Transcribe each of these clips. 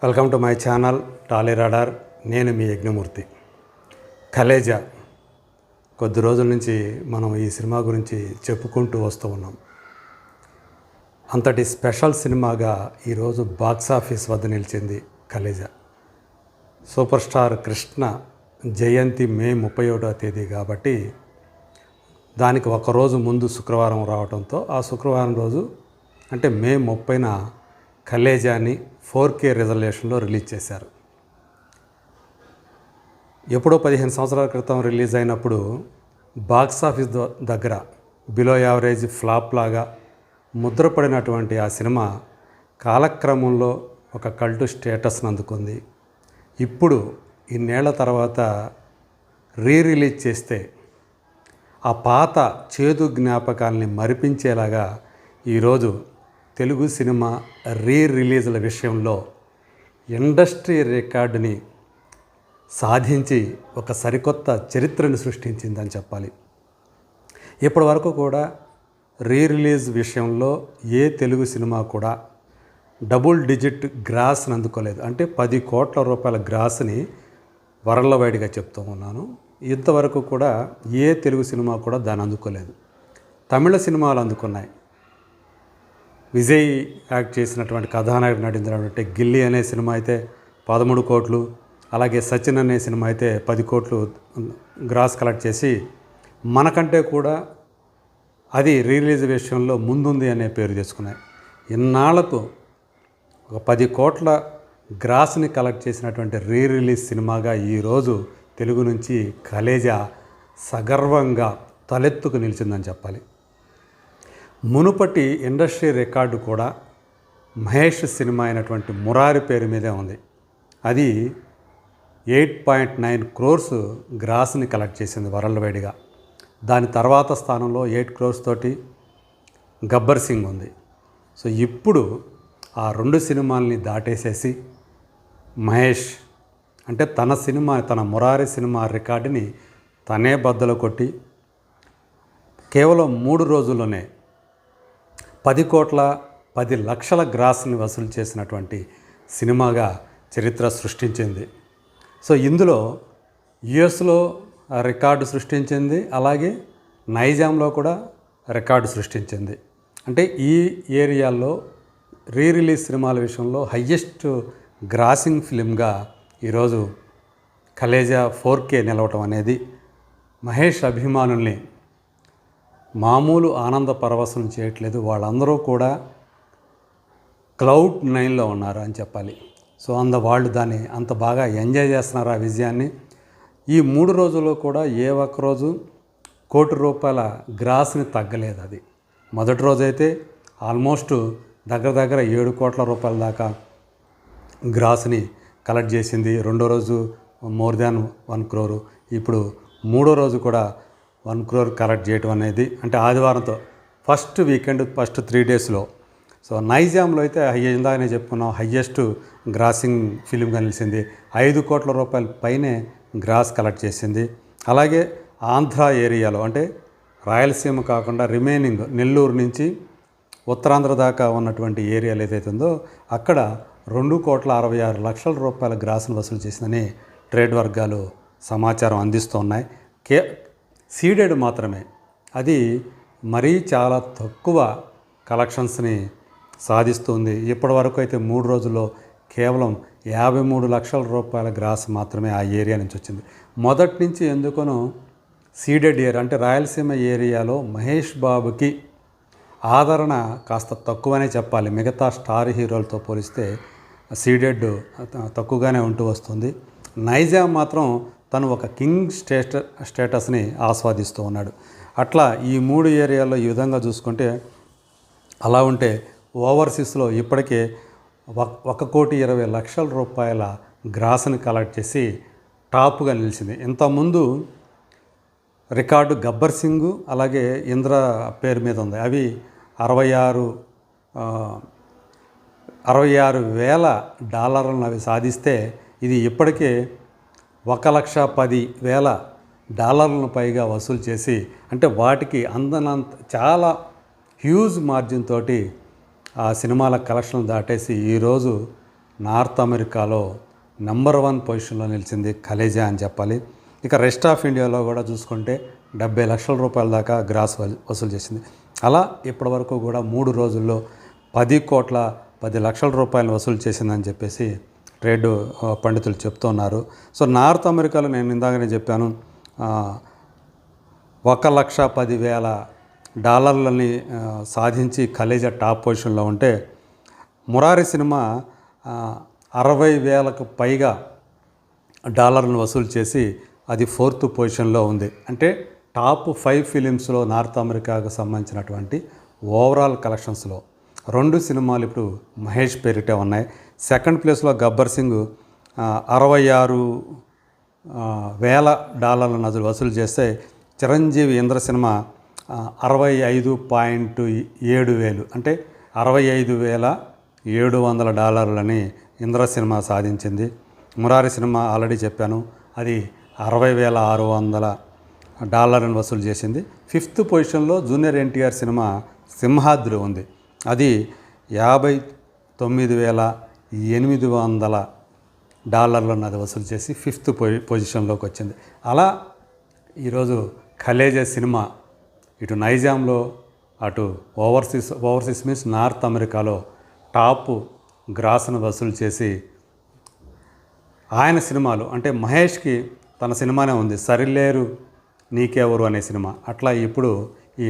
Welcome to my channel Tally radar. నేను మీ యజ్ఞమూర్తి. కలేజా కొద్ది రోజుల నుంచి మనం ఈ సినిమా గురించి చెప్పుకుంటూ వస్తూ ఉన్నాం. అంతటి స్పెషల్ సినిమాగా ఈరోజు బాక్సాఫీస్ వద్ద నిలిచింది కలేజా. సూపర్ స్టార్ కృష్ణ జయంతి మే 31వ తేదీ కాబట్టి దానికి ఒకరోజు ముందు శుక్రవారం రావడంతో ఆ శుక్రవారం రోజు అంటే మే 30న కలేజాని 4K రిజల్యూషన్లో రిలీజ్ చేశారు. ఎప్పుడో 15 సంవత్సరాల క్రితం రిలీజ్ అయినప్పుడు బాక్సాఫీస్ దగ్గర బిలో యావరేజ్ ఫ్లాప్ లాగా ముద్రపడినటువంటి ఆ సినిమా కాలక్రమంలో ఒక కల్టు స్టేటస్ని అందుకుంది. ఇప్పుడు ఇన్నేళ్ల తర్వాత రిలీజ్ చేస్తే ఆ పాత చేదు జ్ఞాపకాలని మరిపించేలాగా ఈరోజు తెలుగు సినిమా రిలీజ్ల విషయంలో ఇండస్ట్రీ రికార్డుని సాధించి ఒక సరికొత్త చరిత్రను సృష్టించిందని చెప్పాలి. ఇప్పటి వరకు కూడా రిలీజ్ విషయంలో ఏ తెలుగు సినిమా కూడా డబుల్ డిజిట్ గ్రాస్ని అందుకోలేదు. అంటే 10 కోట్ల రూపాయల గ్రాస్ని వరల్డ్ వైడ్గా చెప్తూ ఉన్నాను. ఇంతవరకు కూడా ఏ తెలుగు సినిమా కూడా దాన్ని అందుకోలేదు. తమిళ సినిమాలు అందుకున్నాయి. విజయ్ యాక్ట్ చేసినటువంటి కథానాయకుడు నటించినటువంటి గిల్లీ అనే సినిమా అయితే 13 కోట్లు, అలాగే సచిన్ అనే సినిమా అయితే 10 కోట్లు గ్రాస్ కలెక్ట్ చేసి మనకంటే కూడా అది రిలీజ్ విషయంలో ముందుంది అనే పేరు తెచ్చుకున్నాయి. ఇన్నాళ్లకు ఒక 10 కోట్ల గ్రాస్ని కలెక్ట్ చేసినటువంటి రిలీజ్ సినిమాగా ఈరోజు తెలుగు నుంచి కలేజా సగర్వంగా తలెత్తుకు నిలిచిందని చెప్పాలి. మునుపటి ఇండస్ట్రీ రికార్డు కూడా మహేష్ సినిమా అయినటువంటి మురారి పేరు మీదే ఉంది. అది 8.9 crores గ్రాస్ని కలెక్ట్ చేసింది వరల్డ్ వైడ్గా. దాని తర్వాత స్థానంలో 8 crores తోటి గబ్బర్ సింగ్ ఉంది. సో ఇప్పుడు ఆ 2 సినిమాల్ని దాటేసేసి మహేష్ అంటే తన మురారి సినిమా రికార్డుని తనే బద్దలు కొట్టి కేవలం 3 రోజుల్లోనే 10,10,00,000 గ్రాస్ని వసూలు చేసినటువంటి సినిమాగా చరిత్ర సృష్టించింది. సో ఇందులో యుఎస్లో రికార్డు సృష్టించింది, అలాగే నైజాంలో కూడా రికార్డు సృష్టించింది. అంటే ఈ ఏరియాల్లో రిలీజ్ సినిమాల విషయంలో హయ్యెస్ట్ గ్రాసింగ్ ఫిలింగా ఈరోజు కలేజా 4K నిలవటం అనేది మహేష్ అభిమానుల్ని మామూలు ఆనంద పరవశం చేయట్లేదు. వాళ్ళందరూ కూడా క్లౌడ్ 9లో ఉన్నారు అని చెప్పాలి. సో వాళ్ళు దాన్ని అంత బాగా ఎంజాయ్ చేస్తున్నారు ఆ విజయాన్ని. ఈ 3 రోజుల్లో కూడా ఏ ఒక్కరోజు 1 కోటి రూపాయల గ్రాస్ని తగ్గలేదు. అది మొదటి రోజు అయితే ఆల్మోస్ట్ దగ్గర 7 కోట్ల రూపాయల దాకా గ్రాస్ని కలెక్ట్ చేసింది. రెండో రోజు మోర్ దాన్ 1 crore. ఇప్పుడు మూడో రోజు కూడా 1 crore కలెక్ట్ చేయటం అనేది అంటే ఆదివారంతో ఫస్ట్ వీకెండ్ ఫస్ట్ 3 daysలో. సో నైజాంలో అయితే ఇందాకనే చెప్పుకున్నాం హయ్యెస్ట్ గ్రాసింగ్ ఫిలింగా నిలిచింది. 5 కోట్ల రూపాయల పైనే గ్రాస్ కలెక్ట్ చేసింది. అలాగే ఆంధ్ర ఏరియాలో అంటే రాయలసీమ కాకుండా రిమైనింగ్ నెల్లూరు నుంచి ఉత్తరాంధ్ర దాకా ఉన్నటువంటి ఏరియాలు ఏదైతే ఉందో అక్కడ 2,66,00,000 రూపాయల గ్రాస్ను వసూలు చేసిందని ట్రేడ్ వర్గాలు సమాచారం అందిస్తూ ఉన్నాయి. సీడెడ్ మాత్రమే అది మరీ చాలా తక్కువ కలెక్షన్స్ని సాధిస్తుంది. ఇప్పటి వరకు అయితే 3 రోజుల్లో కేవలం 53 లక్షల రూపాయల గ్రాస్ మాత్రమే ఆ ఏరియా నుంచి వచ్చింది. మొదటి నుంచి ఎందుకనో సీడెడ్ ఏరియా అంటే రాయలసీమ ఏరియాలో మహేష్ బాబుకి ఆదరణ కాస్త తక్కువనే చెప్పాలి. మిగతా స్టార్ హీరోలతో పోలిస్తే సీడెడ్ తక్కువగానే ఉంటూ వస్తుంది. నైజాం మాత్రం తను ఒక కింగ్ స్టేటస్ని ఆస్వాదిస్తూ ఉన్నాడు. అట్లా ఈ 3 ఏరియాల్లో ఈ విధంగా చూసుకుంటే అలా ఉంటే ఓవర్సీస్లో ఇప్పటికే 1,20,00,000 రూపాయల గ్రాస్ని కలెక్ట్ చేసి టాప్గా నిలిచింది. ఇంతకుముందు రికార్డు గబ్బర్ సింగ్ అలాగే ఇంద్ర పేరు మీద ఉంది. అవి 66,000 అవి సాధిస్తే ఇది ఇప్పటికే 1,10,000 పైగా వసూలు చేసి అంటే వాటికి అందనంత చాలా హ్యూజ్ మార్జిన్ తోటి ఆ సినిమాల కలెక్షన్లు దాటేసి ఈరోజు నార్త్ అమెరికాలో నెంబర్ 1 పొజిషన్లో నిలిచింది కలేజా అని చెప్పాలి. ఇక రెస్ట్ ఆఫ్ ఇండియాలో కూడా చూసుకుంటే 70 లక్షల రూపాయల దాకా గ్రాస్ వసూలు చేసింది. అలా ఇప్పటివరకు కూడా 3 రోజుల్లో 10 లక్షల రూపాయలు వసూలు చేసిందని చెప్పేసి ట్రేడ్ పండితులు చెప్తున్నారు. సో నార్త్ అమెరికాలో నేను ఇందాకనే చెప్పాను, $1,10,000 సాధించి కలేజా టాప్ పొజిషన్లో ఉంటే, మురారి సినిమా 60,000కు పైగా డాలర్లను వసూలు చేసి అది 4th పొజిషన్లో ఉంది. అంటే టాప్ 5 ఫిలిమ్స్లో నార్త్ అమెరికాకు సంబంధించినటువంటి ఓవరాల్ కలెక్షన్స్లో 2 సినిమాలు ఇప్పుడు మహేష్ పేరిటే ఉన్నాయి. సెకండ్ ప్లేస్లో గబ్బర్ సింగ్ $60,000 వసూలు చేస్తే, చిరంజీవి ఇంద్ర సినిమా 65.7 అంటే $65,700 ఇంద్ర సినిమా సాధించింది. మురారి సినిమా ఆల్రెడీ చెప్పాను, అది $60,600 వసూలు చేసింది. 5th పొజిషన్లో జూనియర్ ఎన్టీఆర్ సినిమా సింహాద్రి ఉంది, అది $59,800 అది వసూలు చేసి 5th పొజిషన్లోకి వచ్చింది. అలా ఈరోజు కలేజా సినిమా ఇటు నైజాంలో అటు ఓవర్సీస్ మీన్స్ నార్త్ అమెరికాలో టాప్ గ్రాస్ను వసూలు చేసి, ఆయన సినిమాలు అంటే మహేష్కి తన సినిమానే ఉంది, సరిలేరు నీకెవరు అనే సినిమా. అట్లా ఇప్పుడు ఈ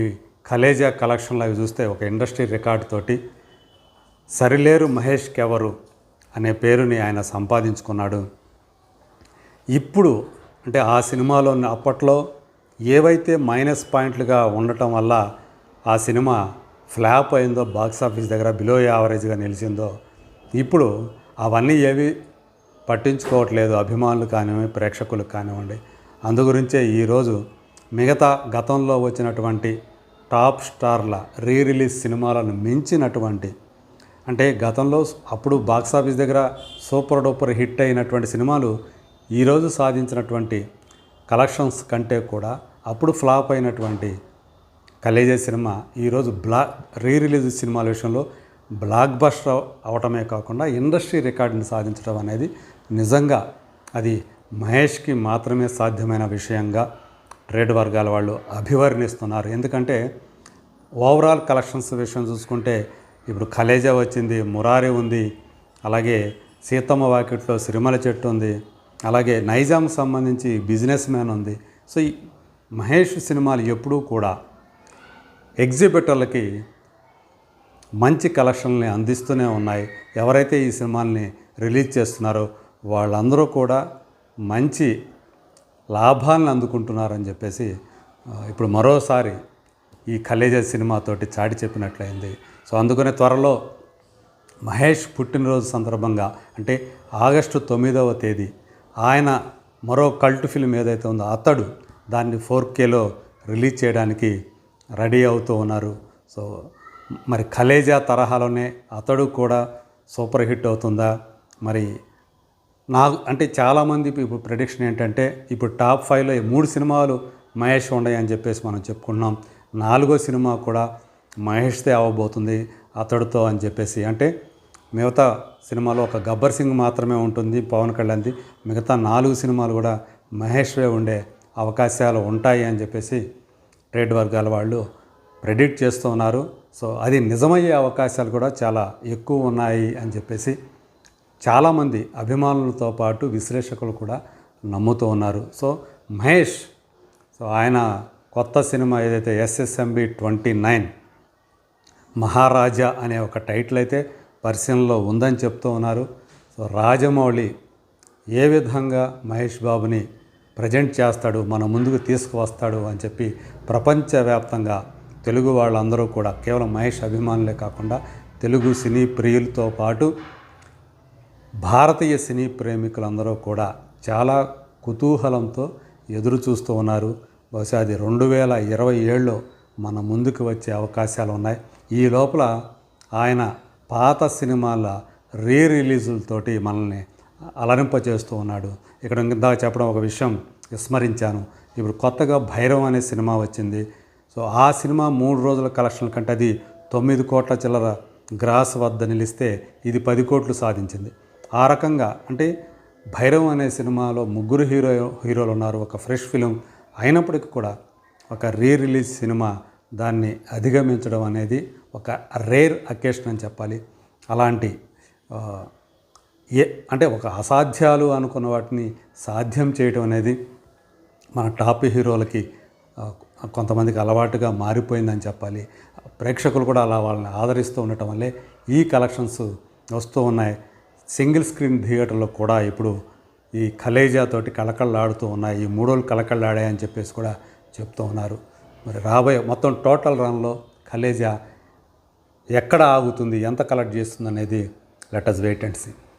కలేజా కలెక్షన్లు అవి చూస్తే ఒక ఇండస్ట్రీ రికార్డు తోటి సరిలేరు మహేష్కి ఎవరు అనే పేరుని ఆయన సంపాదించుకున్నాడు. ఇప్పుడు అంటే ఆ సినిమాలో అప్పట్లో ఏవైతే మైనస్ పాయింట్లుగా ఉండటం వల్ల ఆ సినిమా ఫ్లాప్ అయిందో, బాక్సాఫీస్ దగ్గర బిలో యావరేజ్గా నిలిచిందో, ఇప్పుడు అవన్నీ ఏవి పట్టించుకోవట్లేదు అభిమానులు కానివ్వండి, ప్రేక్షకులు కానివ్వండి. అందుగురించే ఈరోజు మిగతా గతంలో వచ్చినటువంటి టాప్ స్టార్ల రిలీజ్ సినిమాలను మించినటువంటి, అంటే గతంలో అప్పుడు బాక్సాఫీస్ దగ్గర సూపర్ డూపర్ హిట్ అయినటువంటి సినిమాలు ఈరోజు సాధించినటువంటి కలెక్షన్స్ కంటే కూడా అప్పుడు ఫ్లాప్ అయినటువంటి కలేజా సినిమా ఈరోజు రిలీజ్ సినిమాల విషయంలో బ్లాక్ బస్టర్ అవటమే కాకుండా ఇండస్ట్రీ రికార్డుని సాధించడం అనేది నిజంగా అది మహేష్కి మాత్రమే సాధ్యమైన విషయంగా ట్రేడ్ వర్గాల వాళ్ళు అభివర్ణిస్తున్నారు. ఎందుకంటే ఓవరాల్ కలెక్షన్స్ విషయం చూసుకుంటే ఇప్పుడు కలేజా వచ్చింది, మురారి ఉంది, అలాగే సీతమ్మ వాకిట్లో సిరిమల చెట్టు ఉంది, అలాగే నైజాం సంబంధించి బిజినెస్ మ్యాన్ ఉంది. సో ఈ మహేష్ సినిమాలు ఎప్పుడూ కూడా ఎగ్జిబిటర్లకి మంచి కలెక్షన్ని అందిస్తూనే ఉన్నాయి. ఎవరైతే ఈ సినిమాల్ని రిలీజ్ చేస్తున్నారో వాళ్ళందరూ కూడా మంచి లాభాలను అందుకుంటున్నారని చెప్పేసి ఇప్పుడు మరోసారి ఈ కలేజా సినిమాతోటి చాటి చెప్పినట్లయింది. సో అందుకనే త్వరలో మహేష్ పుట్టినరోజు సందర్భంగా అంటే ఆగస్టు 9వ తేదీ ఆయన మరో కల్ట్ ఫిల్మ్ ఏదైతే ఉందో అతడు, దాన్ని 4Kలో రిలీజ్ చేయడానికి రెడీ అవుతూ ఉన్నారు. సో మరి కలేజా తరహాలోనే అతడు కూడా సూపర్ హిట్ అవుతుందా? మరి అంటే చాలామంది ఇప్పుడు ప్రెడిక్షన్ ఏంటంటే, ఇప్పుడు టాప్ 5లో 3 సినిమాలు మహేష్ ఉన్నాయని చెప్పేసి మనం చెప్పుకున్నాం. 4వ సినిమా కూడా మహేష్దే అవ్వబోతుంది అతడితో అని చెప్పేసి. అంటే మిగతా సినిమాలో ఒక గబ్బర్ సింగ్ మాత్రమే ఉంటుంది పవన్ కళ్యాణ్ది, మిగతా 4 సినిమాలు కూడా మహేష్వే ఉండే అవకాశాలు ఉంటాయి అని చెప్పేసి ట్రేడ్ వర్గాల వాళ్ళు ప్రెడిక్ట్ చేస్తూ ఉన్నారు. సో అది నిజమయ్యే అవకాశాలు కూడా చాలా ఎక్కువ ఉన్నాయి అని చెప్పేసి చాలామంది అభిమానులతో పాటు విశ్లేషకులు కూడా నమ్ముతూ ఉన్నారు. సో మహేష్, సో ఆయన కొత్త సినిమా ఏదైతే SSMB 29 మహారాజా అనే ఒక టైటిల్ అయితే పరిశీలనలో ఉందని చెప్తూ ఉన్నారు. సో రాజమౌళి ఏ విధంగా మహేష్ బాబుని ప్రజెంట్ చేస్తాడు, మన ముందుకు తీసుకువస్తాడు అని చెప్పి ప్రపంచవ్యాప్తంగా తెలుగు వాళ్ళందరూ కూడా కేవలం మహేష్ అభిమానులే కాకుండా తెలుగు సినీ ప్రియులతో పాటు భారతీయ సినీ ప్రేమికులందరూ కూడా చాలా కుతూహలంతో ఎదురు చూస్తూ ఉన్నారు. బహుశా అది 2027లో మన ముందుకు వచ్చే అవకాశాలు ఉన్నాయి. ఈ లోపల ఆయన పాత సినిమాల రిలీజులతోటి మనల్ని అలరింపచేస్తూ ఉన్నాడు. ఇక్కడ ఇందాక చెప్పడం ఒక విషయం విస్మరించాను. ఇప్పుడు కొత్తగా భైరవం అనే సినిమా వచ్చింది. సో ఆ సినిమా 3 రోజుల కలెక్షన్ల కంటే అది 9 కోట్ల చిల్లర గ్రాస్ వద్ద నిలిస్తే ఇది 10 కోట్లు సాధించింది. ఆ రకంగా అంటే భైరవ్ అనే సినిమాలో ముగ్గురు హీరోలు ఉన్నారు, ఒక ఫ్రెష్ ఫిలిం అయినప్పటికీ కూడా ఒక రిలీజ్ సినిమా దాన్ని అధిగమించడం అనేది ఒక రేర్ అకేషన్ అని చెప్పాలి. అలాంటి ఆ, అంటే ఒక అసాధ్యాలు అనుకున్న వాటిని సాధ్యం చేయడం అనేది మన టాప్ హీరోలకి కొంతమందికి అలవాటుగా మారిపోయిందని చెప్పాలి. ప్రేక్షకులు కూడా అలా వాళ్ళని ఆదరిస్తూ ఉండటం వల్లే ఈ కలెక్షన్స్ వస్తూ ఉన్నాయి. సింగిల్ స్క్రీన్ థియేటర్లో కూడా ఇప్పుడు ఈ కలేజాతోటి కళకళలాడుతూ ఉన్నాయి. ఈ 3 రోజులు కళకళలాడాయని చెప్పేసి కూడా చెప్తూ ఉన్నారు. మరి రాబోయే మొత్తం టోటల్ రన్లో కలేజా ఎక్కడ ఆగుతుంది, ఎంత కలెక్ట్ చేస్తుంది అనేది let us wait and see.